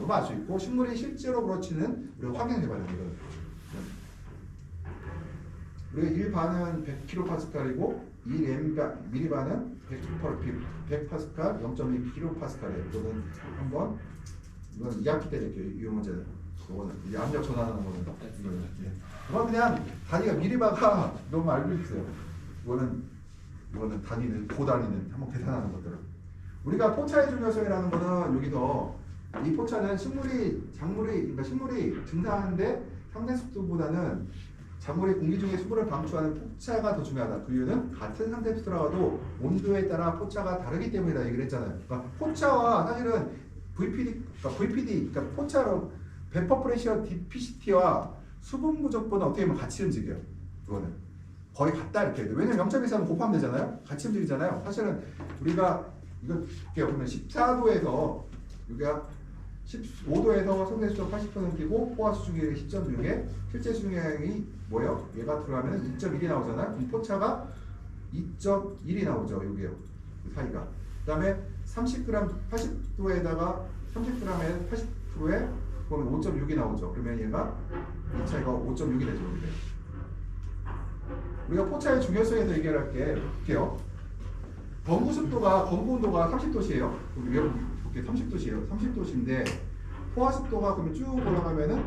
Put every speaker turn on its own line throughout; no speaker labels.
정도만 알 수 있고 식물이 실제로 그렇지는 우리가 확인해봐야 돼요. 우리가 1반은 100kPa이고 1mB는 100Pa 0.2kPa예요. 이거는 한번 이건 2학기 때 될게요. 이 문제는 이거는 압력 전환하는 거니까. 이건 그냥 단위가 미리바가 너무 알고 있어요. 이거는 단위는 고단위는 한번 계산하는 것들은 우리가 포차의 중요성이라는 거는 여기서 이 포차는 그러니까 식물이 증산하는데 상대 속도보다는 작물이 공기 중에 수분을 방출하는 포차가 더 중요하다. 그 이유는 같은 상태 수라도 온도에 따라 포차가 다르기 때문이다 얘기를 했잖아요. 그러니까 포차와 사실은 그러니까 포차로 베퍼 프레셔 디피시티와 수분 부족보다 어떻게 보면 같이 움직여요. 그거는 거의 같다 이렇게 해요. 왜냐면 0.13은 곱하면 되잖아요. 같이 움직이잖아요. 사실은 우리가 이거 볼게요. 그러면 14도에서 여기가 15도에서 상대 수적 80%고 포화 수중량이 10.6에 실제 수중량이 뭐예요? 얘가 들어가면 2.1이 나오잖아요. 그럼 포차가 2.1이 나오죠. 여기요. 그 사이가. 그 다음에 30g 80도에다가 30g에 80%에 그러면 5.6이 나오죠. 그러면 얘가 이 차이가 5.6이 되죠. 여기. 우리가 포차의 중요성에서 얘기를 할게요. 건구 온도가 30도씨예요. 이렇게 30도씨예요. 30도씨인데 포화 습도가 그러면 쭉 올라가면은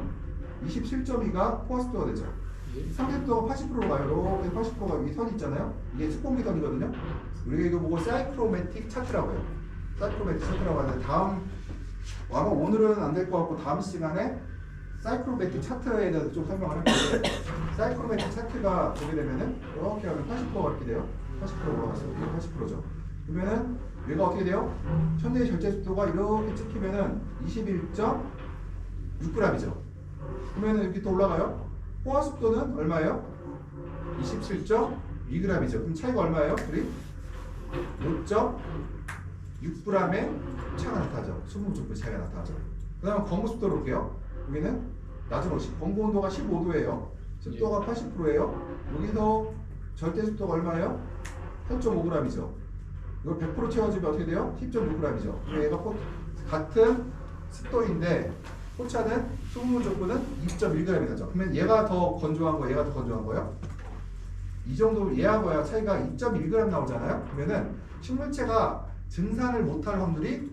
27.2가 포화 습도가 되죠. 상대 습도가 80%로 가요. 이렇게 80%가 여기 선이 있잖아요. 이게 습공기 선이거든요. 우리가 이거 보고 사이클로매틱 차트라고 해요. 사이클로매틱 차트라고 하는데 아마 오늘은 안 될 것 같고 다음 시간에 사이클로매틱 차트에 대해서 좀 설명을 할 건데 사이클로매틱 차트가 보게 되면은 이렇게 하면 80%가 이렇게 돼요. 80% 올라갔어요. 이게 80%죠. 그러면은 얘가 어떻게 돼요? 천내의 절대 습도가 이렇게 찍히면은 21.6g이죠. 그러면은 이렇게 또 올라가요. 포화 습도는 얼마예요? 27.2g이죠. 그럼 차이가 얼마예요? 우리 5.6g의 차가 나타나죠. 수분 부족의 차이가 나타나죠. 그 다음에 건구 습도로 볼게요. 여기는 낮은 옷이 건구 온도가 15도예요. 습도가 80%예요. 여기서 절대 습도가 얼마예요? 8.5g이죠. 이거 100% 채워지면 어떻게 돼요? 10.6g이죠. 얘가 같은 습도인데 포차는 수분 부족분은 2.1g이 나죠. 그러면 얘가 더 건조한 거예요? 얘가 더 건조한 거예요? 이 정도 얘하고야 차이가 2.1g 나오잖아요. 그러면은 식물체가 증산을 못할 확률이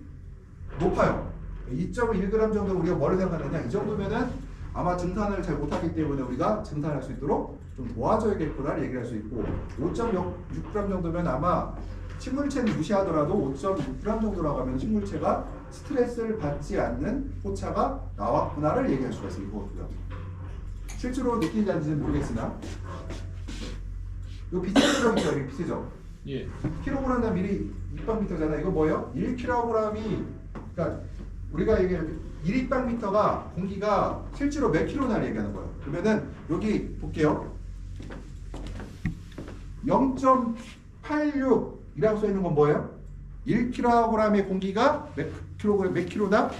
높아요. 2.1g 정도 우리가 뭐를 생각하느냐? 이 정도면은 아마 증산을 잘 못하기 때문에 우리가 증산할 수 있도록 좀 도와줘야겠구나를 얘기할 수 있고 5.6g 정도면 아마 식물체는 무시하더라도 5.6g 정도라고 하면 식물체가 스트레스를 받지 않는 포차가 나왔구나를 얘기할 수가 있어요. 이거고요. 실제로 느끼는지 아닌지는 모르겠으나 이거 비트죠? 이게 비트죠?
예.
킬로그램당 미리 입방미터잖아. 이거 뭐예요? 1kg이 그러니까 우리가 얘기할 1입방미터가 공기가 실제로 몇 킬로나 얘기하는 거예요. 그러면은 여기 볼게요. 0.86이라고 써 있는 건 뭐예요? 1kg의 공기가 몇 킬로당?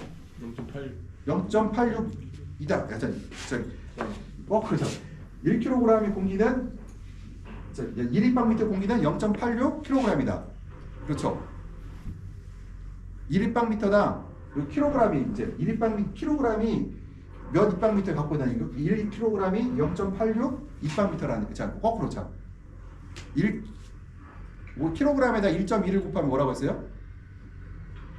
0.86이다. 그렇죠. 1kg의 공기는 1입방미터 공기는 0.86kg이다. 그렇죠. 1입방미터당 킬로그램이 이제 1킬로그램이 몇 입방미터 갖고 다니는 거? 1kg이 0.86 입방미터라는 거. 자, 거꾸로 차. 1kg에다 1.1을 곱하면 뭐라고 했어요?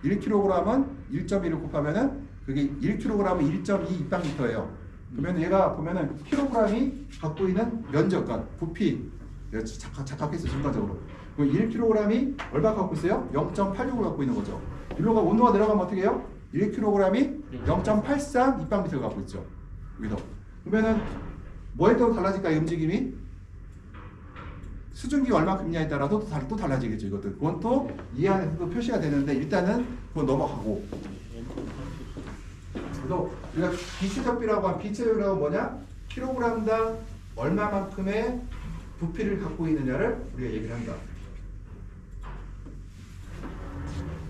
1kg은 1.1을 곱하면은 그게 1kg은 1.2 입방미터예요. 그러면 얘가 보면은 킬로그램이 갖고 있는 면적, 그러니까 부피 착각했어 순간적으로. 1kg이 얼마 갖고 있어요? 0.86을 갖고 있는 거죠. 일로가 온도가 내려가면 어떻게 해요? 1kg이 0.83 입방미터를 갖고 있죠. 여기서. 그러면은 뭐에 따라 달라질까 이 움직임이? 수증기가 얼마큼이냐에 따라서 또 달라지겠죠. 이것도. 그건 또 이 안에서도 표시가 되는데 일단은 그건 넘어가고. 그래서 우리가 비체적비라고 하면 비체적비라고 뭐냐? 킬로그램당 얼마만큼의 부피를 갖고 있느냐를 우리가 얘기를 한다.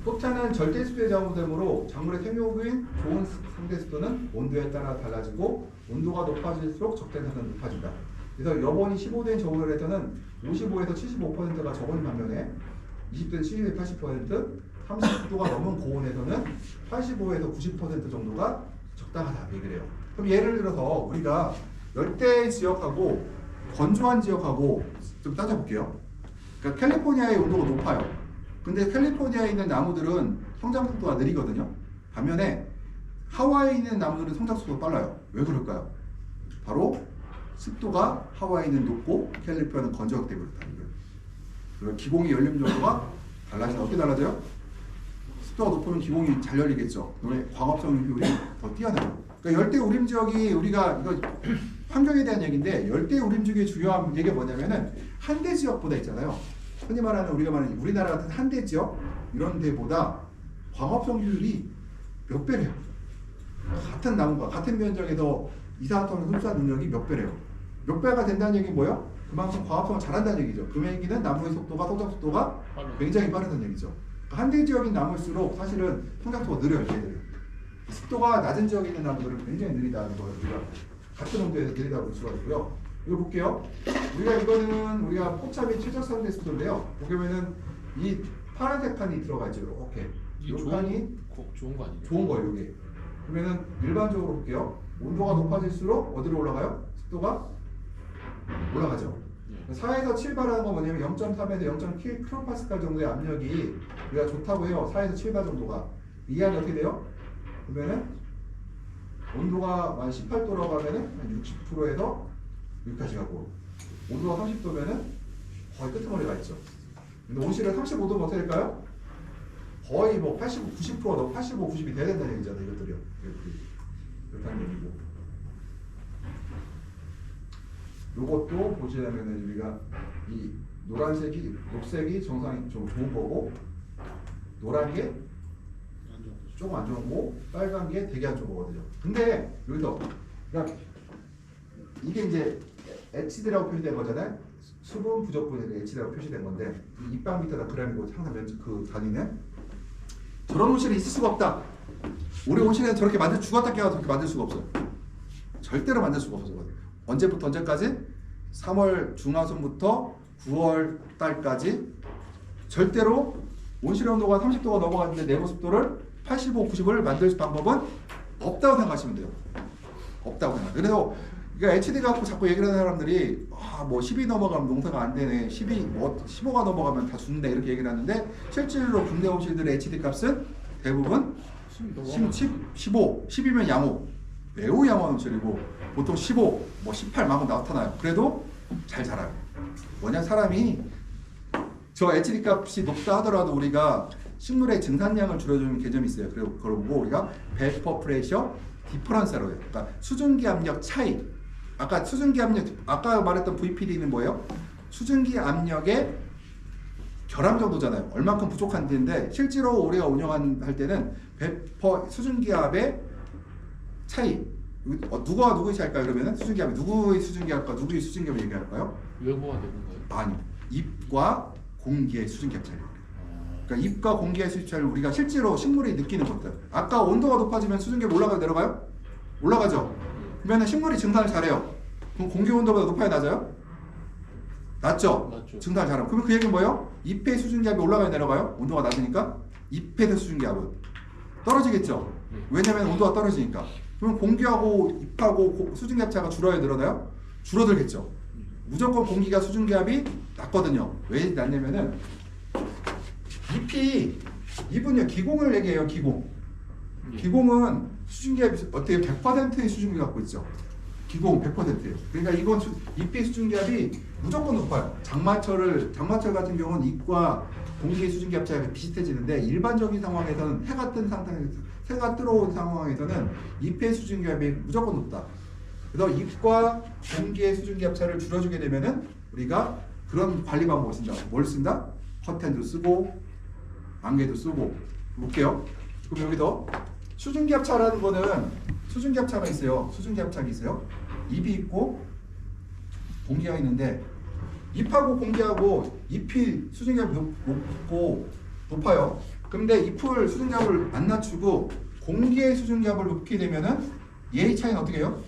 포차는 절대 습도의 작용되므로 작물의 생육인 좋은 상대 습도는 온도에 따라 달라지고 온도가 높아질수록 적대산은 높아진다. 그래서 여본이 15도인 저온을 해서는 55에서 75%가 저온인 반면에 20도에서 70에서 80%, 30도가 넘은 고온에서는 85에서 90% 정도가 적당하다 얘기를 해요. 그럼 예를 들어서 우리가 열대 지역하고 건조한 지역하고 좀 따져볼게요. 그러니까 캘리포니아의 온도가 높아요. 근데 캘리포니아에 있는 나무들은 성장 속도가 느리거든요. 반면에 하와이에 있는 나무들은 성장 속도가 빨라요. 왜 그럴까요? 바로 습도가 하와이는 높고 캘리포니아는 건조하기 때문에 그렇다는 거예요. 그리고 기공의 열림 정도가 달라지나 어떻게 달라져요? 습도가 높으면 기공이 잘 열리겠죠. 그러면 광합성 효율이 더 뛰어나요. 그러니까 열대 우림 지역이 우리가 이거 환경에 대한 얘기인데 열대 우림 지역의 중요한 얘기가 뭐냐면은 한대 지역보다 있잖아요. 흔히 말하는 우리가 말하는 우리나라 같은 한대 지역 이런 데보다 광합성 효율이 몇 배래요. 같은 나무가 같은 면적에서 이산화탄소 흡수한 능력이 몇 배래요. 몇 배가 된다는 얘기는 뭐예요? 그만큼 광합성을 잘한다는 얘기죠. 그 얘기는 나무의 속도가 성장 속도가 굉장히 빠르다는 얘기죠. 한대 지역인 나무일수록 사실은 성장 속도가 느려요. 얘들은. 습도가 낮은 지역에 있는 나무들은 굉장히 느리다는 걸 우리가 같은 온도에서 느리다고 볼 수가 있고요. 이거 볼게요. 우리가 포차비 최적선대 습도인데요. 보면은 이 파란색 판이 들어가 있죠. 이렇게. 이 판이
좋은 거 아니에요?
좋은 거예요. 이게. 그러면은 일반적으로 볼게요. 온도가 높아질수록 어디로 올라가요? 습도가 올라가죠. 4에서 7바라는 건 뭐냐면 0.3에서 0.7kPa 정도의 압력이 우리가 좋다고 해요. 4에서 7바 정도가. 이 안이 어떻게 돼요? 그러면은 온도가 한 18도라고 하면은 한 60%에서 여기까지 가고 온도가 30도면은 거의 끄트머리가 있죠. 근데 온실은 35도면 어떻게 될까요? 거의 뭐 85, 90%, 85, 90이 돼야 된다는 얘기잖아요. 이것들이요. 그렇다는 얘기고. 요것도 보시려면은 우리가 이 녹색이 정상이 좀 좋은 거고 노란 게 조금 안 좋은 거고 빨간 게 되게 안 좋은 거거든요. 근데 여기서 그러니까 이게 이제 HD라고 표시된 거잖아요. 수분 부적분이 HD라고 표시된 건데 이 입방 밑에다 그램이고 항상 그 단위는 저런 온실이 있을 수가 없다. 우리 온실에는 저렇게 죽었다 깨어서 저렇게 만들 수가 없어요. 절대로 만들 수가 없어요. 언제부터 언제까지? 3월 중하순부터 9월 달까지 절대로 온실의 온도가 30도가 넘어갔는데 내부 습도를 85, 90을 만들 방법은 없다고 생각하시면 돼요. 없다고 생각. 그래서 그러니까 HD 갖고 자꾸 얘기를 하는 사람들이 뭐 10이 넘어가면 농사가 안 되네, 15가 넘어가면 다 죽는다 이렇게 얘기를 하는데 실질로 국내 온실들의 HD 값은 대부분 15, 10이면 양호, 매우 양호한 온실이고 보통 15, 뭐 18 막 나타나요. 그래도 잘 자라요. 뭐냐 사람이 저 HD 값이 높다 하더라도 우리가 식물의 증산량을 줄여주는 개념이 있어요. 그리고 그걸 보고 우리가 베이퍼 프레셔 디퍼런스라고 해요. 그러니까 수증기 압력 차이. 아까 수증기 압력, 아까 말했던 VPD는 뭐예요? 수증기 압력의 결함 정도잖아요. 얼마큼 부족한데 실제로 우리가 운영할 때는 베이퍼 수증기압의 차이. 누구와 누구의 차이일까요? 그러면은 수증기압이 누구의 수증기압과 누구의 수증기압을 얘기할까요?
외부와 내부인가요?
아니, 잎과 공기의 수증기압 차이. 그러니까 잎과 공기의 수증기압 차이를 우리가 실제로 식물이 느끼는 것들. 아까 온도가 높아지면 수증기압이 올라가요, 내려가요? 올라가죠. 그러면 식물이 증산을 잘해요. 그럼 공기 온도보다 높아요, 낮아요? 낮죠? 증산을 잘하면. 그러면 그 얘기는 뭐예요? 잎의 수증기압이 올라가요, 내려가요? 온도가 낮으니까 잎의 수증기압은 떨어지겠죠. 왜냐면 온도가 떨어지니까. 그럼 공기하고 잎하고 수증기압 차가 줄어요, 늘어나요? 줄어들겠죠. 무조건 공기가 수증기압이 낮거든요. 왜 낮냐면은 잎은요 기공을 얘기해요. 기공은 수증기압이 어때요? 100%의 수증기 갖고 있죠. 기공 100%예요. 그러니까 이건 잎의 수증기압이 무조건 높아요. 장마철 같은 경우는 잎과 공기의 수증기압 차이가 비슷해지는데 일반적인 상황에서는 해가 들어온 상황에서는 잎의 수증기압이 무조건 높다. 그래서 잎과 공기의 수증기압 차를 줄여주게 되면은 우리가 그런 관리 방법을 쓴다. 뭘 쓴다? 커튼도 쓰고 안개도 쓰고. 볼게요. 그럼 여기서 수증기압 차라는 거는 수증기압 차가 있어요. 수증기압 차가 있어요. 잎이 있고 공기가 있는데 잎하고 공기하고 잎이 수증기압이 높아요. 근데 잎을 수증기압을 안 낮추고 공기의 수증기압을 높게 되면은 얘의 차이는 어떻게 해요?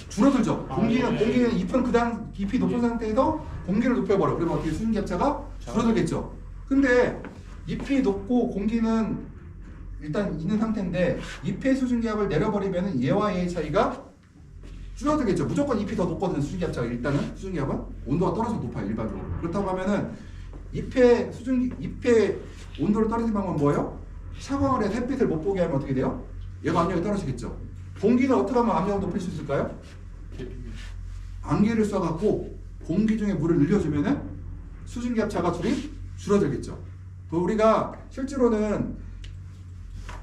줄어들죠. 공기는 잎이 높은 상태에서 공기를 높여버려. 그러면 어떻게 수증기압 차가 줄어들겠죠. 근데 잎이 높고 공기는 일단 있는 상태인데 잎의 수증기압을 내려버리면 얘와 얘의 차이가 줄어들겠죠. 무조건 잎이 더 높거든요. 수증기압 차가 일단은 수증기압은 온도가 떨어져서 높아요. 일반적으로. 그렇다고 하면은 잎의 온도를 떨어지는 방법은 뭐예요? 차광을 해서 햇빛을 못 보게 하면 어떻게 돼요? 얘가 압력이 떨어지겠죠. 공기는 어떻게 하면 압력을 높일 수 있을까요? 안개를 쏴갖고 공기 중에 물을 늘려주면은 수증기압 차가 줄어들겠죠. 우리가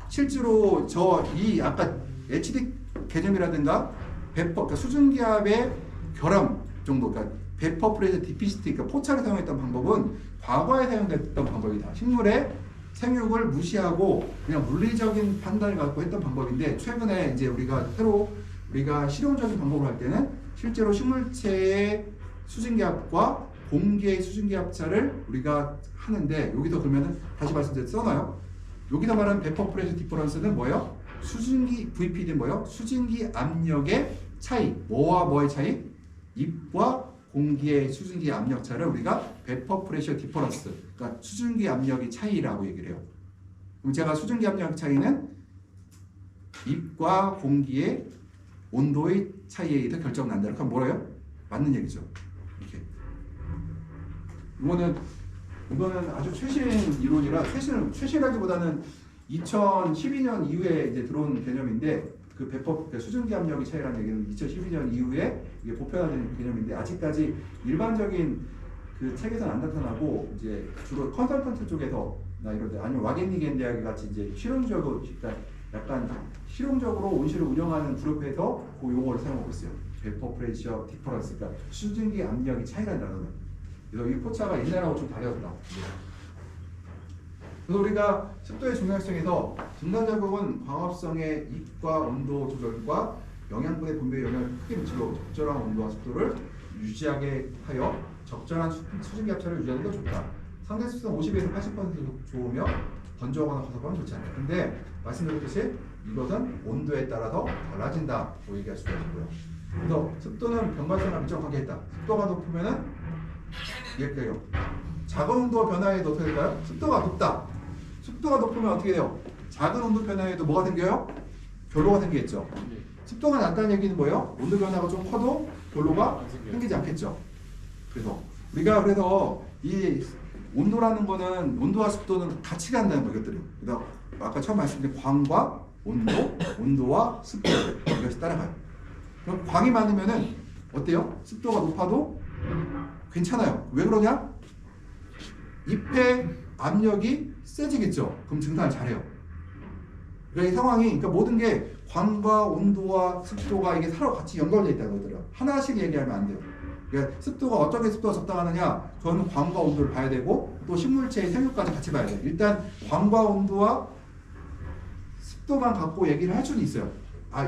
실제로 이 아까 HD 개념이라든가 그러니까 수증기압의 결함 정도, 그러니까 베퍼 프레셔 디피시티, 그러니까 포차를 사용했던 방법은 과거에 사용됐던 방법이다. 식물의 생육을 무시하고 그냥 물리적인 판단을 갖고 했던 방법인데 최근에 이제 우리가 실용적인 방법을 할 때는 실제로 식물체의 수증기압과 공기의 수증기압 차를 우리가 하는데 여기서 그러면은 다시 말씀드려 써놔요. 여기서 말하는 베퍼 프레셔 디퍼런스는 뭐예요? VP는 뭐예요? 수증기 압력의 차이. 뭐와 뭐의 차이? 잎과 공기의 수증기 압력 차를 우리가 베퍼 프레셔 디퍼런스, 그러니까 수증기 압력의 차이라고 얘기를 해요. 그럼 제가 수증기 압력 차이는 잎과 공기의 온도의 차이에 의해서 결정난다. 그럼 뭐래요? 맞는 얘기죠. 이렇게. 이거는 아주 최신 이론이라 최신이라기보다는 2012년 이후에 이제 들어온 개념인데 그 수증기 압력의 차이라는 얘기는 2012년 이후에 이게 보편화된 개념인데 아직까지 일반적인 그 책에서는 안 나타나고 이제 주로 컨설턴트 쪽에서나 이런데 아니면 와겐니겐 대학 같이 이제 실용적으로 약간 실용적으로 온실을 운영하는 그룹에서 그 용어를 사용하고 있어요. 베퍼 프레셔 디퍼런스, 그러니까 수증기 압력의 차이라는 단어는. 그래서 이 포차가 옛날하고 좀 다르다. 그래서 우리가 습도의 중요성에서 중간작용은 광합성의 잎과 온도 조절과 영양분의 분배에 영향을 크게 미치고 적절한 온도와 습도를 유지하게 하여 적절한 수증기압 차를 유지하는 게 좋다. 상대 습도는 50에서 80% 좋으며 건조하거나 화석하면 좋지 않다. 근데 말씀드렸듯이 이것은 온도에 따라서 달라진다고 얘기할 수가 있고요. 그래서 습도는 병발성과 밀접하게 했다. 습도가 높으면은 이렇게요. 작은 온도 변화에도 어떻게 될까요? 습도가 높다. 습도가 높으면 어떻게 돼요? 작은 온도 변화에도 뭐가 생겨요? 결로가 생기겠죠. 습도가 낮다는 얘기는 뭐예요? 온도 변화가 좀 커도 결로가 생기지 않겠죠. 그래서 이 온도라는 거는 온도와 습도는 같이 간다는 거 이것들이. 그래서 아까 처음 말씀드린 광과 온도와 습도 이것이 따라가요. 그럼 광이 많으면은 어때요? 습도가 높아도 괜찮아요. 왜 그러냐? 잎의 압력이 세지겠죠. 그럼 증산을 잘해요. 그러니까 이 상황이, 그러니까 모든 게 광과 온도와 습도가 이게 서로 같이 연결되어 있다는 거더라고요. 하나씩 얘기하면 안 돼요. 그러니까 습도가 어떻게 습도가 적당하느냐? 그건 광과 온도를 봐야 되고 또 식물체의 생육까지 같이 봐야 돼요. 일단 광과 온도와 습도만 갖고 얘기를 할 수는 있어요.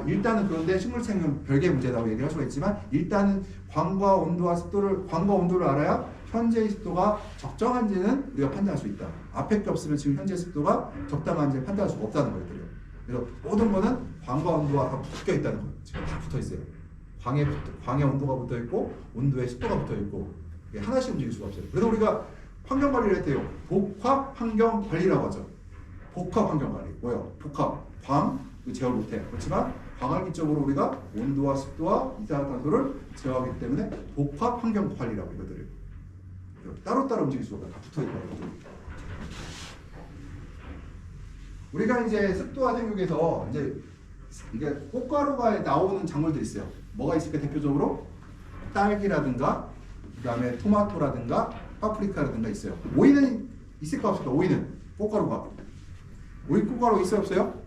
일단은 그런데 식물체는 별개의 문제라고 얘기를 할 수가 있지만 일단은 광과 온도를 알아야 현재의 습도가 적정한지는 우리가 판단할 수 있다. 앞에 게 없으면 지금 현재 습도가 적당한지 판단할 수가 없다는 거예요. 그래서 모든 거는 광과 온도와 다 붙어 있다는 거예요. 지금 다 붙어 있어요. 광의 온도가 붙어 있고 온도에 습도가 붙어 있고 하나씩 움직일 수가 없어요. 그래서 우리가 환경 관리를 했대요. 복합 환경 관리라고 하죠. 복합 환경 관리. 뭐예요? 복합. 광 제어를 못해. 그렇지만 광활기적으로 우리가 온도와 습도와 이산화탄소를 제어하기 때문에 복합 환경 관리라고 이거들을 따로따로 움직일 수가 없다. 다 붙어 있다. 우리가 이제 습도와 생육에서 이제 이게 꽃가루가 나오는 작물들이 있어요. 뭐가 있을까 대표적으로 딸기라든가 그다음에 토마토라든가 파프리카라든가 있어요. 오이는 있을까 없을까? 오이는 꽃가루가 오이 꽃가루 있어요 없어요?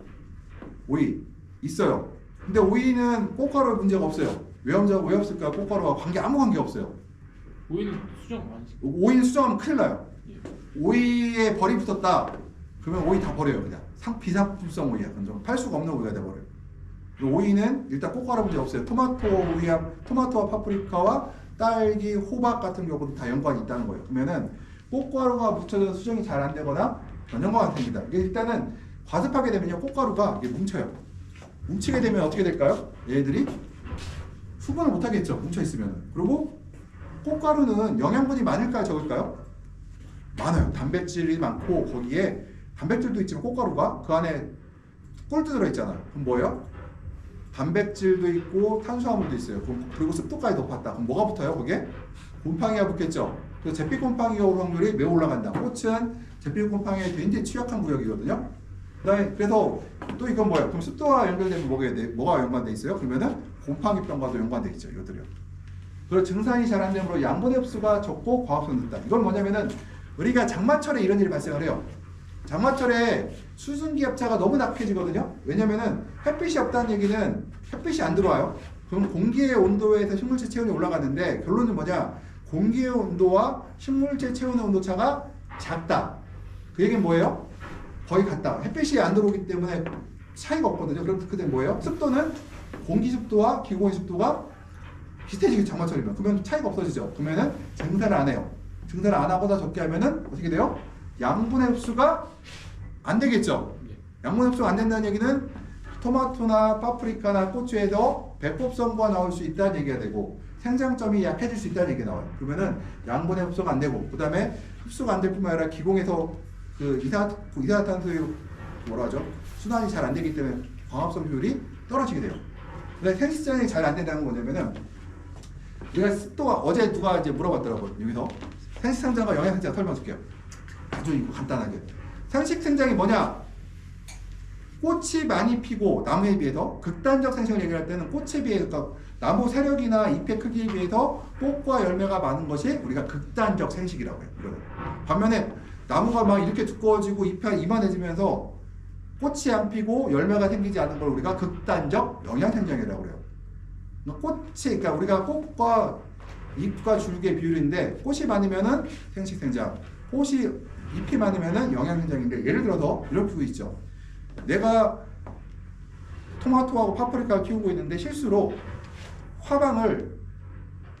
오이 있어요. 근데 오이는 꽃가루 문제가 없어요. 왜 없을까? 꽃가루와 아무 관계 없어요.
오이는 수정 아니지?
오이는 수정하면 큰일 나요.
예.
오이에 벌이 붙었다. 그러면 오이 다 버려요. 그냥 비상품성 오이야. 좀 팔 수가 없는 오이가 돼버려요. 오이는 일단 꽃가루 문제 없어요. 토마토와 파프리카와 딸기, 호박 같은 경우도 다 연관이 있다는 거예요. 그러면은 꽃가루가 묻혀서 수정이 잘 안 되거나 변형과가 생긴다. 이게 일단은 과습하게 되면요 꽃가루가 이게 뭉쳐요. 뭉치게 되면 어떻게 될까요? 얘들이 수분을 못 하겠죠. 뭉쳐 있으면. 그리고 꽃가루는 영양분이 많을까요, 적을까요? 많아요. 단백질이 많고 거기에 단백질도 있지만 꽃가루가 그 안에 꿀도 들어있잖아요. 그럼 뭐예요? 단백질도 있고 탄수화물도 있어요. 그리고 습도까지 높았다. 그럼 뭐가 붙어요? 거기에? 곰팡이가 붙겠죠. 그래서 잿빛곰팡이가 올 확률이 매우 올라간다. 꽃은 잿빛곰팡이에 굉장히 취약한 구역이거든요. 그래서 또 이건 뭐예요? 그럼 습도와 연결되면 뭐가 연관돼 있어요? 그러면은 곰팡이병과도 연관돼 있죠. 이것들이요. 그리고 증산이 잘 안 되므로 양분의 흡수가 적고 과합성이 늦다. 이건 뭐냐면은 우리가 장마철에 이런 일이 발생을 해요. 장마철에 수증기압차가 너무 약해지거든요. 왜냐면은 햇빛이 없다는 얘기는 햇빛이 안 들어와요. 그럼 공기의 온도에서 식물체 체온이 올라가는데 결론은 뭐냐? 공기의 온도와 식물체 체온의 온도차가 작다. 그 얘기는 뭐예요? 거의 같다. 햇빛이 안 들어오기 때문에 차이가 없거든요. 그럼 그때 뭐예요? 습도는 공기 습도와 기공의 습도가 비슷해지게 장마철이면 그러면 차이가 없어지죠. 그러면은 증산을 안 해요. 증산을 안 하거나 적게 하면은 어떻게 돼요? 양분의 흡수가 안 되겠죠. 양분의 흡수가 안 된다는 얘기는 토마토나 파프리카나 고추에서 백법성과 나올 수 있다는 얘기가 되고 생장점이 약해질 수 있다는 얘기가 나와요. 그러면은 양분의 흡수가 안 되고 그 다음에 흡수가 안 될 뿐만 아니라 기공에서 그 이산화탄소의 뭐라 하죠? 순환이 잘 안 되기 때문에 광합성 효율이 떨어지게 돼요. 근데 생식장이 잘 안 된다는 건 뭐냐면은 우리가 습도가 어제 누가 이제 물어봤더라고요. 여기서 생식생장과 영양생장 설명해줄게요. 아주 이거 간단하게. 생식생장이 뭐냐? 꽃이 많이 피고 나무에 비해서 극단적 생식을 얘기할 때는 꽃에 비해서 그러니까 나무 세력이나 잎의 크기에 비해서 꽃과 열매가 많은 것이 우리가 극단적 생식이라고 해요. 이거는. 반면에 나무가 막 이렇게 두꺼워지고 잎이 이만해지면서 꽃이 안 피고 열매가 생기지 않는 걸 우리가 극단적 영양생장이라고 그래요. 그러니까 우리가 꽃과 잎과 줄기의 비율인데 꽃이 많으면은 생식생장, 잎이 많으면은 영양생장인데 예를 들어서 이런 부분 있죠. 내가 토마토하고 파프리카를 키우고 있는데 실수로 화방을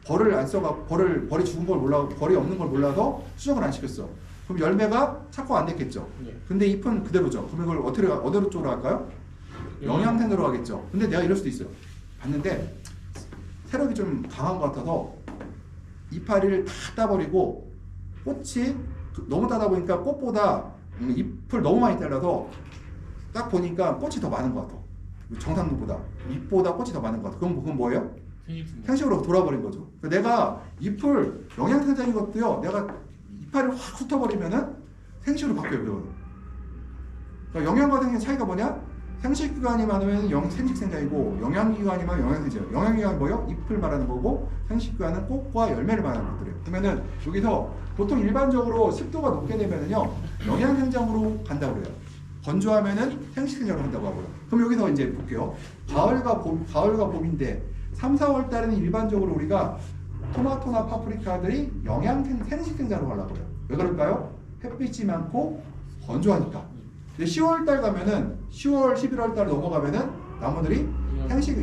벌을 안 써가 벌이 죽은 걸 몰라 벌이 없는 걸 몰라서 수정을 안 시켰어. 그럼 열매가 착화 안 됐겠죠. 근데 잎은 그대로죠. 그럼 이걸 어디로 쪽으로 할까요? 영양생으로 가겠죠. 근데 내가 이럴 수도 있어요. 봤는데 세력이 좀 강한 것 같아서 이파리를 다 따버리고 꽃이 너무 따다 보니까 꽃보다 잎을 너무 많이 잘라서 딱 보니까 꽃이 더 많은 것 같아. 정상도보다 잎보다 꽃이 더 많은 것 같아. 그건 뭐예요? 생식으로 돌아버린 거죠. 내가 잎을 영양생장인 것도요. 내가 이파리를 확 훑어버리면은 생식으로 바뀌어요. 그러니까 영양과 생식 차이가 뭐냐? 생식기관이 많으면 생식생장이고 영양기관이 많으면 영양생장. 영양기관이 뭐예요? 잎을 말하는 거고 생식기관은 꽃과 열매를 말하는 것들이에요. 그러면은 여기서 보통 일반적으로 습도가 높게 되면은요 영양생장으로 간다고 그래요. 건조하면은 생식생장으로 한다고 하고요. 그럼 여기서 이제 볼게요. 가을과 봄인데 3, 4월 달에는 일반적으로 우리가 토마토나 파프리카들이 생식생장으로 가려고 해요. 왜 그럴까요? 햇빛이 많고 건조하니까. 근데 10월 달 가면은 10월, 11월 달 넘어가면은 나무들이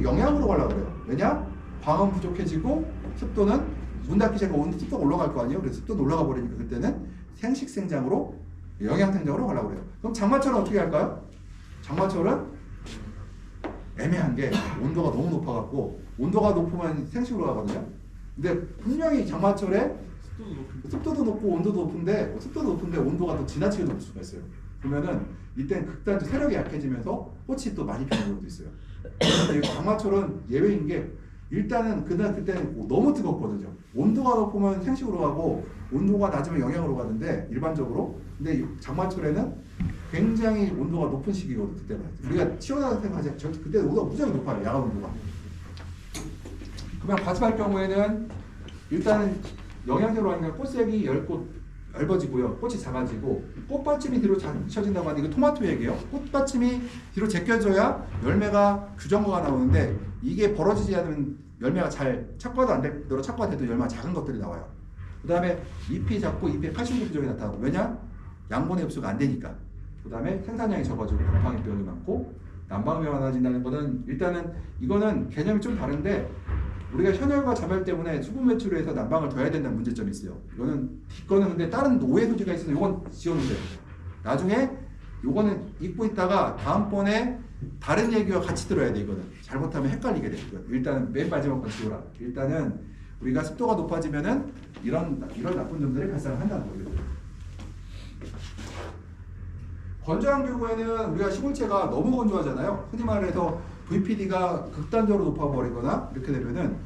영양으로 가려고 그래요. 왜냐? 광은 부족해지고 습도는 문 닫기 시작하면 습도가 올라갈 거 아니에요. 그래서 습도는 올라가 버리니까 그때는 생식생장으로 영양생장으로 가려고 그래요. 그럼 장마철은 어떻게 할까요? 장마철은 애매한 게 온도가 너무 높아갖고 온도가 높으면 생식으로 가거든요. 근데 분명히 장마철에 습도도 높고 온도도 높은데 온도가 더 지나치게 높을 수가 있어요. 그러면은 이때는 극단적 세력이 약해지면서 꽃이 또 많이 피는 경우도 있어요. 그런데 장마철은 예외인 게 일단은 그때는 너무 뜨겁거든요. 온도가 높으면 생식으로 가고 온도가 낮으면 영양으로 가는데 일반적으로. 근데 장마철에는 굉장히 온도가 높은 시기거든요. 그때는 우리가 시원하게 생각하지 그때 온도가 무지하게 높아요. 야간 온도가. 그러면 과습할 경우에는 일단은 영양제로 하니까 꽃색이 얇아지고요. 꽃이 작아지고 꽃받침이 뒤로 제껴진다고 하는데 이거 토마토 얘기예요. 꽃받침이 뒤로 제껴져야 열매가 규정화가 나오는데 이게 벌어지지 않으면 열매가 잘 착과도 안 되더라도 착과가 돼도 열매가 작은 것들이 나와요. 그 다음에 잎이 작고 잎에 칼슘 부족이 나타나고 왜냐? 양분의 흡수가 안 되니까. 그 다음에 생산량이 적어지고 곰팡이병이 많고 난방이 많아진다는 거는 일단은 이거는 개념이 좀 다른데 우리가 현열과 자멸 때문에 수분 매출을 해서 난방을 둬야 된다는 문제점이 있어요. 이거는 근데 다른 오해 소지가 있어서 이건 지워놓으세요. 나중에 이거는 잊고 있다가 다음번에 다른 얘기와 같이 들어야 돼. 이거는 잘못하면 헷갈리게 돼. 일단은 맨 마지막 건 지워라. 일단은 우리가 습도가 높아지면은 이런 나쁜 점들이 발생한다는 거예요. 건조한 경우에는 우리가 시골채가 너무 건조하잖아요. 흔히 말해서 VPD가 극단적으로 높아버리거나 이렇게 되면은